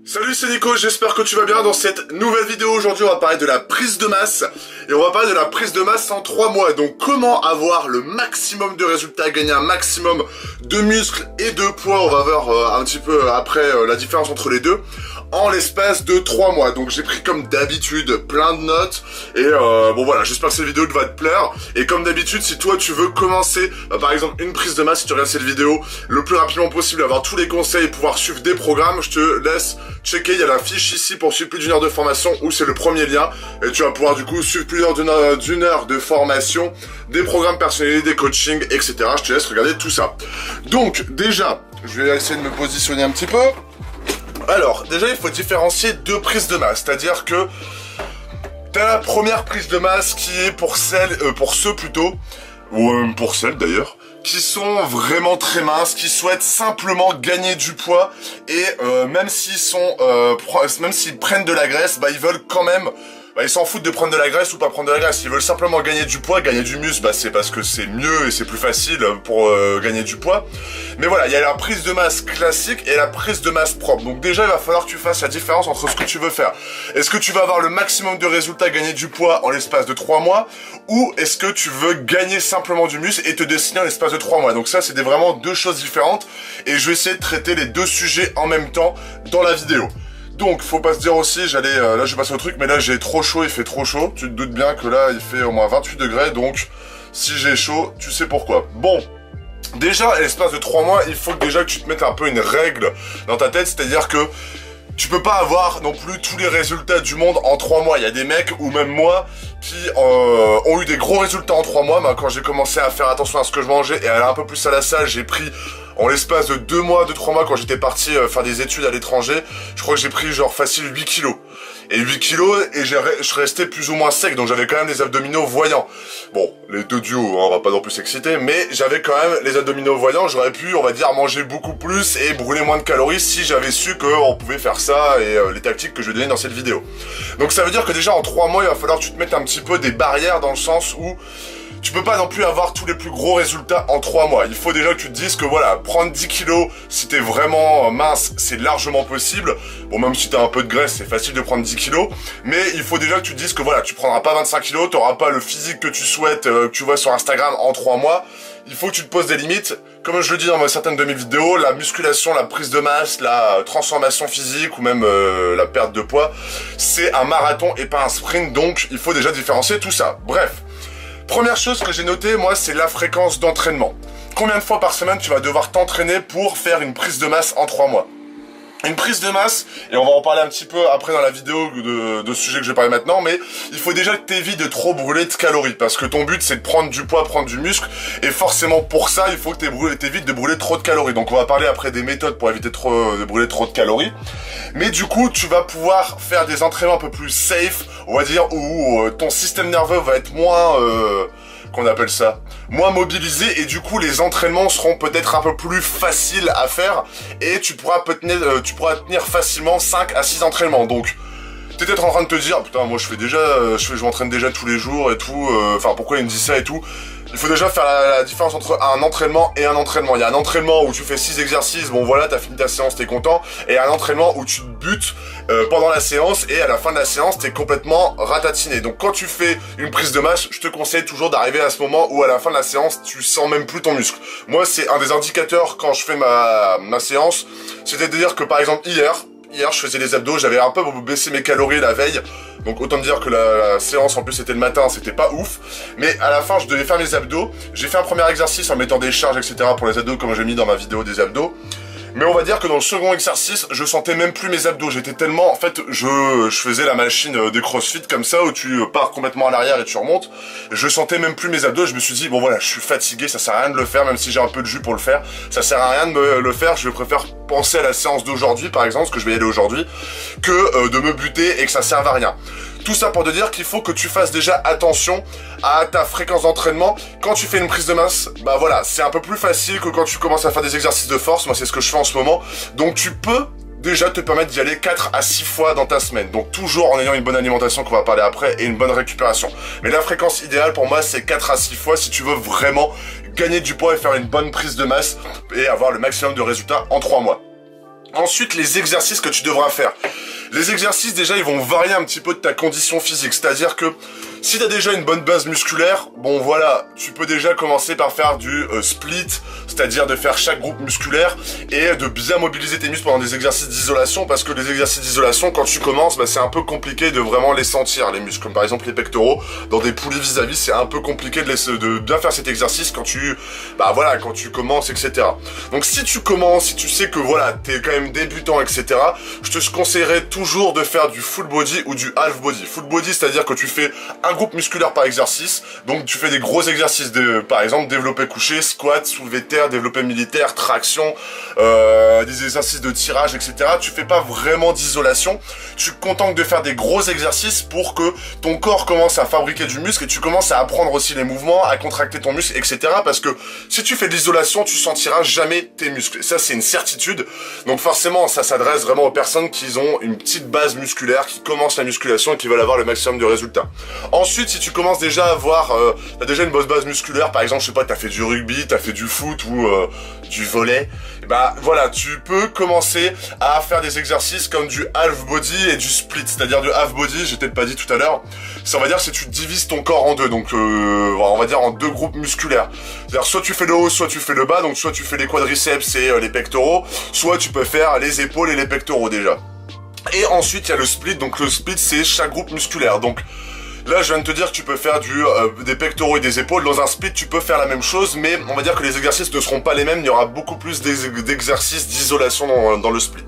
Salut, c'est Nico, j'espère que tu vas bien. Dans cette nouvelle vidéo aujourd'hui on va parler de la prise de masse. Et on va parler de la prise de masse en 3 mois. Donc comment avoir le maximum de résultats, gagner un maximum de muscles et de poids. On va voir un petit peu après la différence entre les deux en l'espace de 3 mois. Donc j'ai pris comme d'habitude plein de notes. Et bon voilà, j'espère que cette vidéo va te plaire. Et comme d'habitude, si toi tu veux commencer par exemple une prise de masse, si tu regardes cette vidéo le plus rapidement possible, avoir tous les conseils et pouvoir suivre des programmes, je te laisse checker, il y a la fiche ici pour suivre plus d'une heure de formation où c'est le premier lien et tu vas pouvoir du coup suivre plus d'une heure de formation, des programmes personnalisés, des coachings, etc. Je te laisse regarder tout ça. Donc déjà, je vais essayer de me positionner un petit peu. Alors déjà il faut différencier deux prises de masse, c'est-à-dire que t'as la première prise de masse qui est pour ceux plutôt, ou pour celles d'ailleurs, qui sont vraiment très minces, qui souhaitent simplement gagner du poids et même s'ils prennent de la graisse, bah ils veulent quand même, ils s'en foutent de prendre de la graisse ou pas prendre de la graisse. Ils veulent simplement gagner du poids, gagner du muscle, c'est parce que c'est mieux et c'est plus facile pour gagner du poids. Mais voilà, il y a la prise de masse classique et la prise de masse propre. Donc déjà, il va falloir que tu fasses la différence entre ce que tu veux faire. Est-ce que tu vas avoir le maximum de résultats, gagner du poids en l'espace de 3 mois, ou est-ce que tu veux gagner simplement du muscle et te dessiner en l'espace de 3 mois. Donc ça, c'est vraiment deux choses différentes et je vais essayer de traiter les deux sujets en même temps dans la vidéo. Donc, faut pas se dire aussi, là je vais passer au truc, mais là j'ai trop chaud, il fait trop chaud. Tu te doutes bien que là il fait au moins 28 degrés, donc si j'ai chaud, tu sais pourquoi. Bon, déjà, à l'espace de 3 mois, il faut déjà que tu te mettes un peu une règle dans ta tête, c'est-à-dire que tu peux pas avoir non plus tous les résultats du monde en 3 mois. Il y a des mecs, ou même moi, qui ont eu des gros résultats en 3 mois. Bah, quand j'ai commencé à faire attention à ce que je mangeais et à aller un peu plus à la salle, j'ai pris en l'espace de 2 mois, 2-3 mois, quand j'étais parti faire des études à l'étranger, je crois que j'ai pris genre facile 8 kilos. Et 8 kilos, et je restais plus ou moins sec, donc j'avais quand même les abdominaux voyants. Bon, les deux duos, hein, on va pas non plus s'exciter, mais j'avais quand même les abdominaux voyants, j'aurais pu, on va dire, manger beaucoup plus et brûler moins de calories si j'avais su qu'on pouvait faire ça et les tactiques que je vais donner dans cette vidéo. Donc ça veut dire que déjà en 3 mois, il va falloir que tu te mettes un petit peu des barrières dans le sens où tu peux pas non plus avoir tous les plus gros résultats en 3 mois. Il faut déjà que tu te dises que voilà, prendre 10 kilos, si t'es vraiment mince, c'est largement possible. Bon, même si t'as un peu de graisse, c'est facile de prendre 10 kilos. Mais il faut déjà que tu te dises que voilà, tu prendras pas 25 kilos, t'auras pas le physique que tu souhaites, que tu vois sur Instagram en 3 mois. Il faut que tu te poses des limites. Comme je le dis dans certaines de mes vidéos, la musculation, la prise de masse, la transformation physique ou même la perte de poids, c'est un marathon et pas un sprint. Donc, il faut déjà différencier tout ça. Bref. Première chose que j'ai notée, moi, c'est la fréquence d'entraînement. Combien de fois par semaine tu vas devoir t'entraîner pour faire une prise de masse en 3 mois? Une prise de masse, et on va en parler un petit peu après dans la vidéo de ce sujet que je vais parler maintenant, mais il faut déjà que tu évites de trop brûler de calories, parce que ton but c'est de prendre du poids, prendre du muscle, et forcément pour ça, il faut que tu évites de brûler trop de calories. Donc on va parler après des méthodes pour éviter de brûler trop de calories. Mais du coup, tu vas pouvoir faire des entraînements un peu plus safe, on va dire, où ton système nerveux va être moins... qu'on appelle ça, moins mobilisé, et du coup les entraînements seront peut-être un peu plus faciles à faire et tu pourras tenir facilement 5 à 6 entraînements. Donc t'es peut-être en train de te dire putain, moi je m'entraîne déjà tous les jours et tout, enfin pourquoi il me dit ça et tout. Il faut déjà faire la différence entre un entraînement et un entraînement. Il y a un entraînement où tu fais 6 exercices, bon voilà, t'as fini ta séance, t'es content. Et un entraînement où tu te butes pendant la séance et à la fin de la séance, t'es complètement ratatiné. Donc quand tu fais une prise de masse, je te conseille toujours d'arriver à ce moment où à la fin de la séance, tu sens même plus ton muscle. Moi, c'est un des indicateurs quand je fais ma séance. C'est-à-dire que par exemple hier, je faisais les abdos, j'avais un peu baissé mes calories la veille. Donc autant dire que la séance en plus c'était le matin, c'était pas ouf. Mais à la fin je devais faire mes abdos. J'ai fait un premier exercice en mettant des charges etc. pour les abdos comme j'ai mis dans ma vidéo des abdos. Mais on va dire que dans le second exercice, je sentais même plus mes abdos. J'étais tellement... En fait, je faisais la machine des CrossFit comme ça, où tu pars complètement à l'arrière et tu remontes. Je sentais même plus mes abdos. Je me suis dit, bon voilà, je suis fatigué, ça sert à rien de le faire, même si j'ai un peu de jus pour le faire. Ça sert à rien de le faire, je préfère penser à la séance d'aujourd'hui, par exemple, parce que je vais y aller aujourd'hui, que de me buter et que ça serve à rien. Tout ça pour te dire qu'il faut que tu fasses déjà attention à ta fréquence d'entraînement. Quand tu fais une prise de masse, bah voilà, c'est un peu plus facile que quand tu commences à faire des exercices de force. Moi, c'est ce que je fais en ce moment. Donc, tu peux déjà te permettre d'y aller 4 à 6 fois dans ta semaine. Donc, toujours en ayant une bonne alimentation qu'on va parler après et une bonne récupération. Mais la fréquence idéale pour moi, c'est 4 à 6 fois si tu veux vraiment gagner du poids et faire une bonne prise de masse et avoir le maximum de résultats en 3 mois. Ensuite, les exercices que tu devras faire. Les exercices, déjà, ils vont varier un petit peu de ta condition physique. C'est-à-dire que si tu as déjà une bonne base musculaire, bon voilà, tu peux déjà commencer par faire du split, c'est-à-dire de faire chaque groupe musculaire et de bien mobiliser tes muscles pendant des exercices d'isolation, parce que les exercices d'isolation, quand tu commences, c'est un peu compliqué de vraiment les sentir, les muscles. Comme par exemple les pectoraux, dans des poulies vis-à-vis, c'est un peu compliqué de bien faire cet exercice quand tu, quand tu commences, etc. Donc si tu commences, si tu sais que voilà, t'es quand même débutant, etc., je te conseillerais toujours de faire du full body ou du half body. Full body, c'est-à-dire que tu fais un groupe musculaire par exercice, donc tu fais des gros exercices de, par exemple, développé couché, squat, soulevé de terre, développé militaire, traction, des exercices de tirage, etc. Tu fais pas vraiment d'isolation, tu te contentes de faire des gros exercices pour que ton corps commence à fabriquer du muscle et tu commences à apprendre aussi les mouvements, à contracter ton muscle, etc. Parce que si tu fais de l'isolation, tu sentiras jamais tes muscles. Et ça, c'est une certitude. Donc forcément, ça s'adresse vraiment aux personnes qui ont une petite base musculaire, qui commencent la musculation et qui veulent avoir le maximum de résultats. Ensuite, si tu commences déjà à avoir, t'as déjà une bonne base musculaire, par exemple, je sais pas, t'as fait du rugby, t'as fait du foot ou du volley, et voilà, tu peux commencer à faire des exercices comme du half body et du split. C'est-à-dire du half body, j'ai peut-être pas dit tout à l'heure, ça va dire c'est tu divises ton corps en deux, donc on va dire en deux groupes musculaires. C'est-à-dire soit tu fais le haut, soit tu fais le bas, donc soit tu fais les quadriceps et les pectoraux, soit tu peux faire les épaules et les pectoraux déjà. Et ensuite, il y a le split, donc le split c'est chaque groupe musculaire, donc là, je viens de te dire que tu peux faire des pectoraux et des épaules. Dans un split, tu peux faire la même chose, mais on va dire que les exercices ne seront pas les mêmes. Il y aura beaucoup plus d'exercices d'isolation dans le split.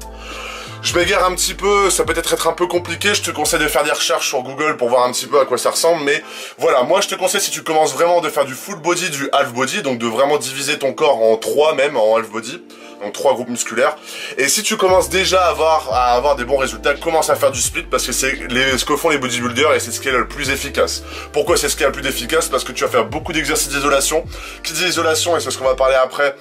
Je m'égare un petit peu, ça peut être un peu compliqué, je te conseille de faire des recherches sur Google pour voir un petit peu à quoi ça ressemble, mais voilà, moi je te conseille, si tu commences vraiment, de faire du full body, du half body, donc de vraiment diviser ton corps en 3 même, en half body, donc 3 groupes musculaires, et si tu commences déjà à avoir des bons résultats, commence à faire du split, parce que c'est ce que font les bodybuilders, et c'est ce qui est le plus efficace. Pourquoi c'est ce qui est le plus efficace? Parce que tu vas faire beaucoup d'exercices d'isolation. Qui dit isolation, et c'est ce qu'on va parler après,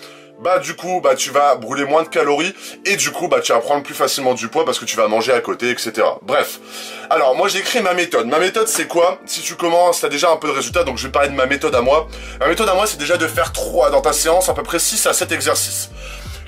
du coup, tu vas brûler moins de calories et du coup, tu vas prendre plus facilement du poids parce que tu vas manger à côté, etc. Bref. Alors, moi, j'ai écrit ma méthode. Ma méthode, c'est quoi? Si tu commences, t'as déjà un peu de résultats, donc je vais parler de ma méthode à moi. Ma méthode à moi, c'est déjà de faire dans ta séance, à peu près 6 à 7 exercices.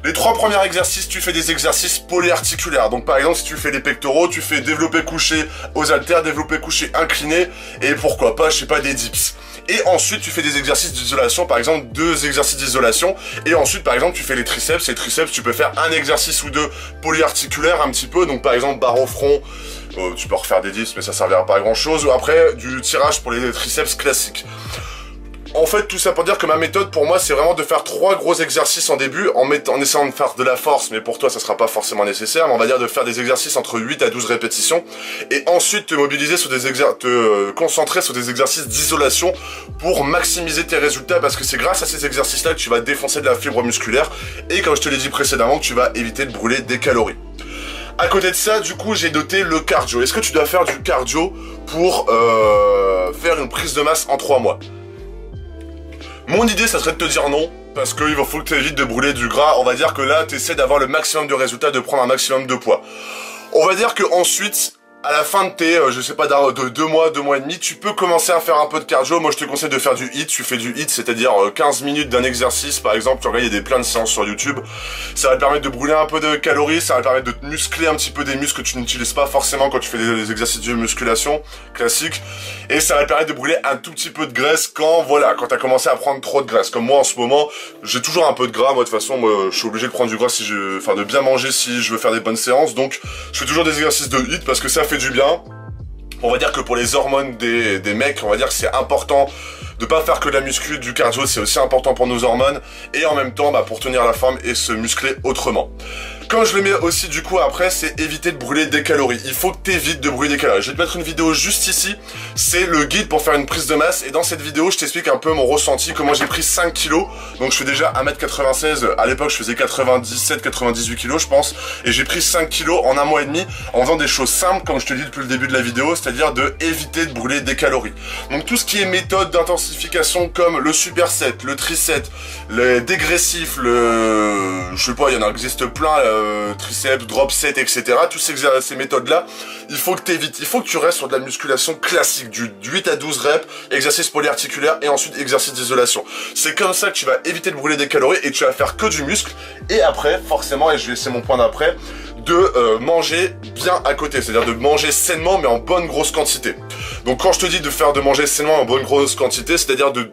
Les 3 premiers exercices, tu fais des exercices polyarticulaires. Donc par exemple, si tu fais les pectoraux, tu fais développé couché aux haltères, développé couché incliné, et pourquoi pas, je sais pas, des dips. Et ensuite, tu fais des exercices d'isolation, par exemple 2 exercices d'isolation. Et ensuite, par exemple, tu fais les triceps. Les triceps, tu peux faire un exercice ou 2 polyarticulaires un petit peu. Donc par exemple, barre au front. Tu peux refaire des dips, mais ça servira pas à grand chose. Ou après, du tirage pour les triceps classiques. En fait, tout ça pour dire que ma méthode pour moi, c'est vraiment de faire 3 gros exercices en début, en essayant de faire de la force, mais pour toi, ça sera pas forcément nécessaire, mais on va dire de faire des exercices entre 8 à 12 répétitions, et ensuite te mobiliser sur te concentrer sur des exercices d'isolation pour maximiser tes résultats, parce que c'est grâce à ces exercices-là que tu vas défoncer de la fibre musculaire, et comme je te l'ai dit précédemment, que tu vas éviter de brûler des calories. À côté de ça, du coup, j'ai noté le cardio. Est-ce que tu dois faire du cardio pour faire une prise de masse en 3 mois? Mon idée, ça serait de te dire non, parce qu'il faut que tu évites de brûler du gras. On va dire que là, tu essaies d'avoir le maximum de résultats, de prendre un maximum de poids. On va dire que ensuite, à la fin de tes, je sais pas, de 2 mois, 2 mois et demi, tu peux commencer à faire un peu de cardio. Moi, je te conseille de faire du HIIT. Tu fais du HIIT, c'est-à-dire 15 minutes d'un exercice, par exemple. Tu regardes, il y a plein de séances sur YouTube. Ça va te permettre de brûler un peu de calories, ça va te permettre de te muscler un petit peu des muscles que tu n'utilises pas forcément quand tu fais des exercices de musculation classiques. Et ça va te permettre de brûler un tout petit peu de graisse quand t'as commencé à prendre trop de graisse. Comme moi, en ce moment, j'ai toujours un peu de gras. Moi, de toute façon, je suis obligé de prendre du gras de bien manger si je veux faire des bonnes séances. Donc, je fais toujours des exercices de HIIT parce que ça fait du bien. On va dire que pour les hormones des mecs, on va dire que c'est important de pas faire que de la muscu, du cardio, c'est aussi important pour nos hormones, et en même temps, pour tenir la forme et se muscler autrement. Comme je le mets aussi du coup après, c'est éviter de brûler des calories. Il faut que tu évites de brûler des calories. Je vais te mettre une vidéo juste ici, c'est le guide pour faire une prise de masse, et dans cette vidéo, je t'explique un peu mon ressenti, comment j'ai pris 5 kilos. Donc je fais déjà 1m96, à l'époque je faisais 97-98 kilos je pense, et j'ai pris 5 kilos en 1 mois et demi, en faisant des choses simples, comme je te dis depuis le début de la vidéo, c'est-à-dire de éviter de brûler des calories. Donc tout ce qui est méthode d'intensification comme le superset, le triset, les dégressifs, je sais pas, il y en existe plein, triceps, drop set, etc. Toutes ces méthodes-là, il faut que tu évites. Il faut que tu restes sur de la musculation classique, du 8 à 12 reps, exercice polyarticulaire et ensuite exercice d'isolation. C'est comme ça que tu vas éviter de brûler des calories et tu vas faire que du muscle. Et après, forcément, et je vais laisser mon point d'après, de manger bien à côté, c'est-à-dire de manger sainement mais en bonne grosse quantité. Donc quand je te dis de manger sainement en bonne grosse quantité, c'est-à-dire de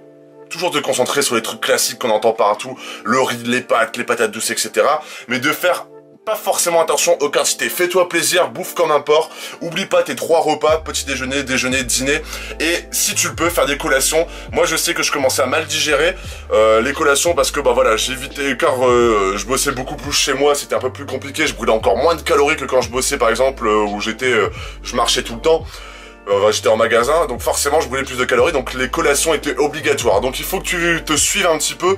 toujours te concentrer sur les trucs classiques qu'on entend partout, le riz, les pâtes, les patates douces, etc. Mais de faire pas forcément attention aux quantités. Fais-toi plaisir, bouffe comme un porc. Oublie pas tes 3 repas, petit déjeuner, déjeuner, dîner. Et si tu le peux, faire des collations. Moi, je sais que je commençais à mal digérer les collations parce que bah voilà, j'évitais car je bossais beaucoup plus chez moi. C'était un peu plus compliqué. Je brûlais encore moins de calories que quand je bossais par exemple où je marchais tout le temps. J'étais en magasin, donc forcément je brûlais plus de calories, donc les collations étaient obligatoires. Donc il faut que tu te suives un petit peu.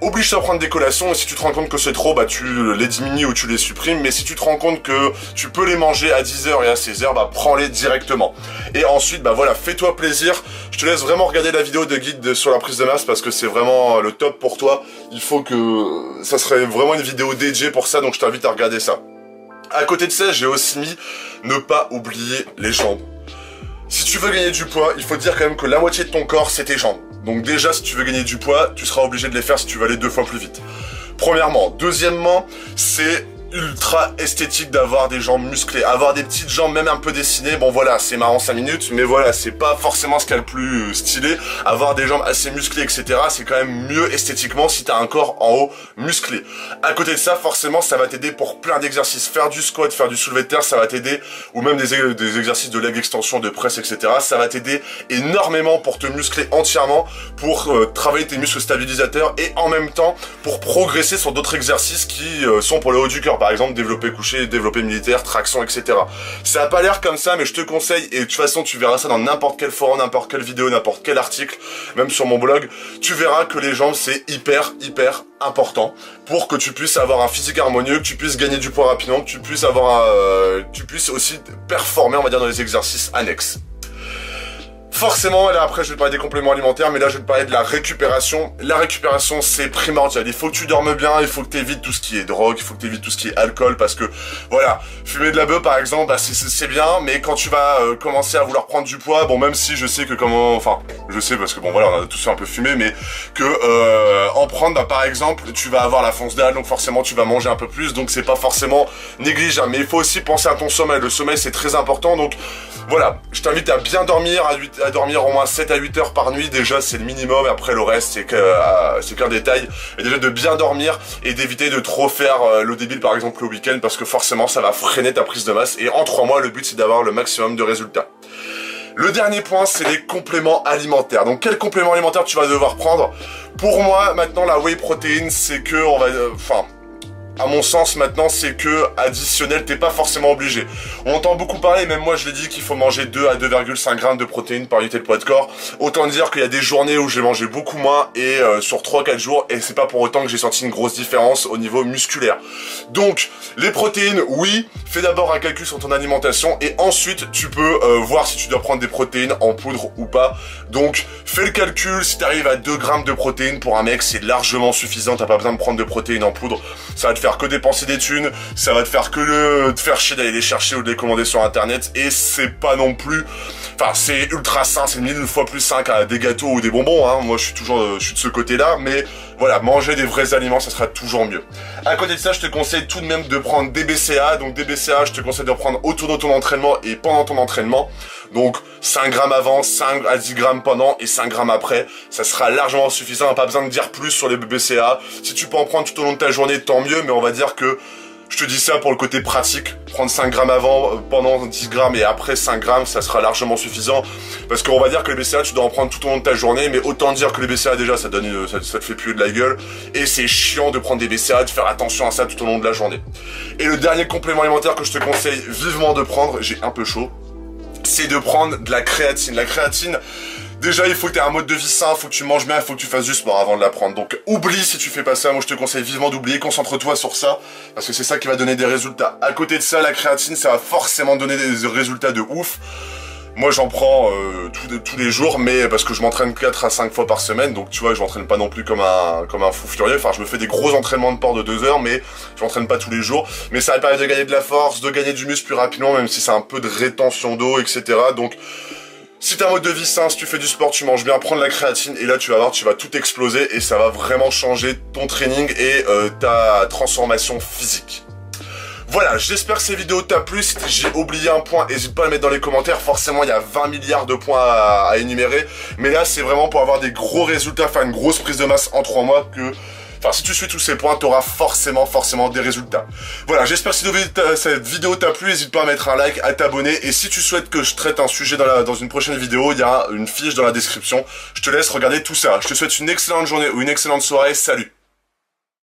Oblige-toi à prendre des collations et si tu te rends compte que c'est trop, bah tu les diminues ou tu les supprimes. Mais si tu te rends compte que tu peux les manger à 10h et à 16h, bah prends-les directement. Et ensuite, bah voilà, fais-toi plaisir. Je te laisse vraiment regarder la vidéo de guide sur la prise de masse parce que c'est vraiment le top pour toi. Il faut que... ça serait vraiment une vidéo dédiée pour ça, donc je t'invite à regarder ça. À côté de ça, j'ai aussi mis ne pas oublier les jambes. Si tu veux gagner du poids, il faut te dire quand même que la moitié de ton corps, c'est tes jambes. Donc déjà, si tu veux gagner du poids, tu seras obligé de les faire si tu veux aller 2 fois plus vite. Premièrement. Deuxièmement, c'est ultra esthétique d'avoir des jambes musclées. Avoir des petites jambes même un peu dessinées, bon voilà, c'est marrant 5 minutes, mais voilà, c'est pas forcément ce qu'il y a le plus stylé. Avoir des jambes assez musclées, etc., c'est quand même mieux esthétiquement si t'as un corps en haut musclé. À côté de ça, forcément, ça va t'aider pour plein d'exercices. Faire du squat, faire du soulevé de terre, ça va t'aider, ou même des exercices de leg extension, de presse, etc., ça va t'aider énormément pour te muscler entièrement, pour travailler tes muscles stabilisateurs et en même temps pour progresser sur d'autres exercices qui sont pour le haut du corps. Par exemple, développé couché, développé militaire, traction, etc. Ça a pas l'air comme ça, mais je te conseille, et de toute façon, tu verras ça dans n'importe quel forum, n'importe quelle vidéo, n'importe quel article, même sur mon blog, tu verras que les jambes, c'est hyper important pour que tu puisses avoir un physique harmonieux, que tu puisses gagner du poids rapidement, que tu puisses tu puisses aussi performer, on va dire, dans les exercices annexes. Forcément, là après je vais te parler des compléments alimentaires, mais là je vais te parler de la récupération. La récupération c'est primordial, il faut que tu dormes bien, il faut que tu évites tout ce qui est drogue, il faut que tu évites tout ce qui est alcool, parce que voilà, fumer de la beuh par exemple, bah, c'est bien, mais quand tu vas commencer à vouloir prendre du poids, bon même si je sais que je sais parce que bon voilà, on a tous un peu fumé, mais que en prendre, bah, par exemple, tu vas avoir la fonce dalle, donc forcément tu vas manger un peu plus, donc c'est pas forcément négligeable, mais il faut aussi penser à ton sommeil, le sommeil c'est très important, donc voilà, je t'invite à bien dormir, à dormir au moins 7 à 8 heures par nuit, déjà c'est le minimum, après le reste c'est qu'un détail, et déjà de bien dormir et d'éviter de trop faire le débile par exemple le week-end, parce que forcément ça va freiner ta prise de masse, et en 3 mois le but c'est d'avoir le maximum de résultats. Le dernier point, c'est les compléments alimentaires. Donc quel complément alimentaire tu vas devoir prendre? Pour moi maintenant la whey protein, c'est que à mon sens maintenant c'est que additionnel, t'es pas forcément obligé. On entend beaucoup parler, même moi je l'ai dit, qu'il faut manger 2 à 2,5 grammes de protéines par unité de poids de corps. Autant dire qu'il y a des journées où j'ai mangé beaucoup moins et sur 3-4 jours, et c'est pas pour autant que j'ai senti une grosse différence au niveau musculaire. Donc les protéines, oui, fais d'abord un calcul sur ton alimentation et ensuite tu peux voir si tu dois prendre des protéines en poudre ou pas. Donc fais le calcul, si tu arrives à 2 grammes de protéines pour un mec, c'est largement suffisant, t'as pas besoin de prendre de protéines en poudre, ça va te faire que dépenser des thunes, ça va te faire que te faire chier d'aller les chercher ou de les commander sur internet, et c'est pas non plus, c'est ultra sain, c'est 1000 fois plus sain qu'à des gâteaux ou des bonbons, hein. Moi je suis de ce côté là, mais voilà, manger des vrais aliments ça sera toujours mieux. À côté de ça, je te conseille tout de même de prendre des BCA, donc des BCA je te conseille de prendre autour de ton entraînement et pendant ton entraînement, donc 5 grammes avant, 5 à 10 grammes pendant et 5 grammes après, ça sera largement suffisant, pas besoin de dire plus sur les BCA. Si tu peux en prendre tout au long de ta journée, tant mieux, mais on va dire que je te dis ça pour le côté pratique, prendre 5 grammes avant, pendant 10 grammes et après 5 grammes, ça sera largement suffisant, parce qu'on va dire que les BCA tu dois en prendre tout au long de ta journée, mais autant dire que les BCA déjà ça te fait puer de la gueule, et c'est chiant de prendre des BCA, de faire attention à ça tout au long de la journée. Et le dernier complément alimentaire que je te conseille vivement de prendre, j'ai un peu chaud, c'est de prendre de la créatine. La créatine, déjà il faut que tu aies un mode de vie sain, il faut que tu manges bien, il faut que tu fasses du sport avant de la prendre. Donc oublie si tu fais pas ça, moi je te conseille vivement d'oublier, concentre-toi sur ça, parce que c'est ça qui va donner des résultats. À côté de ça, la créatine, ça va forcément donner des résultats de ouf. Moi j'en prends tous les jours, mais parce que je m'entraîne 4 à 5 fois par semaine, donc tu vois je m'entraîne pas non plus comme un fou furieux, enfin je me fais des gros entraînements de port de 2 heures, mais je m'entraîne pas tous les jours, mais ça va permettre de gagner de la force, de gagner du muscle plus rapidement, même si c'est un peu de rétention d'eau, etc. Donc si t'as un mode de vie sain, si tu fais du sport, tu manges bien, prends de la créatine, et là tu vas voir, tu vas tout exploser, et ça va vraiment changer ton training et ta transformation physique. Voilà, j'espère que cette vidéo t'a plu. Si j'ai oublié un point, n'hésite pas à le mettre dans les commentaires. Forcément, il y a 20 milliards de points à énumérer. Mais là, c'est vraiment pour avoir des gros résultats, faire une grosse prise de masse en 3 mois que... Enfin, si tu suis tous ces points, tu auras forcément des résultats. Voilà, j'espère que cette vidéo t'a plu. N'hésite pas à mettre un like, à t'abonner. Et si tu souhaites que je traite un sujet dans une prochaine vidéo, il y a une fiche dans la description. Je te laisse regarder tout ça. Je te souhaite une excellente journée ou une excellente soirée. Salut!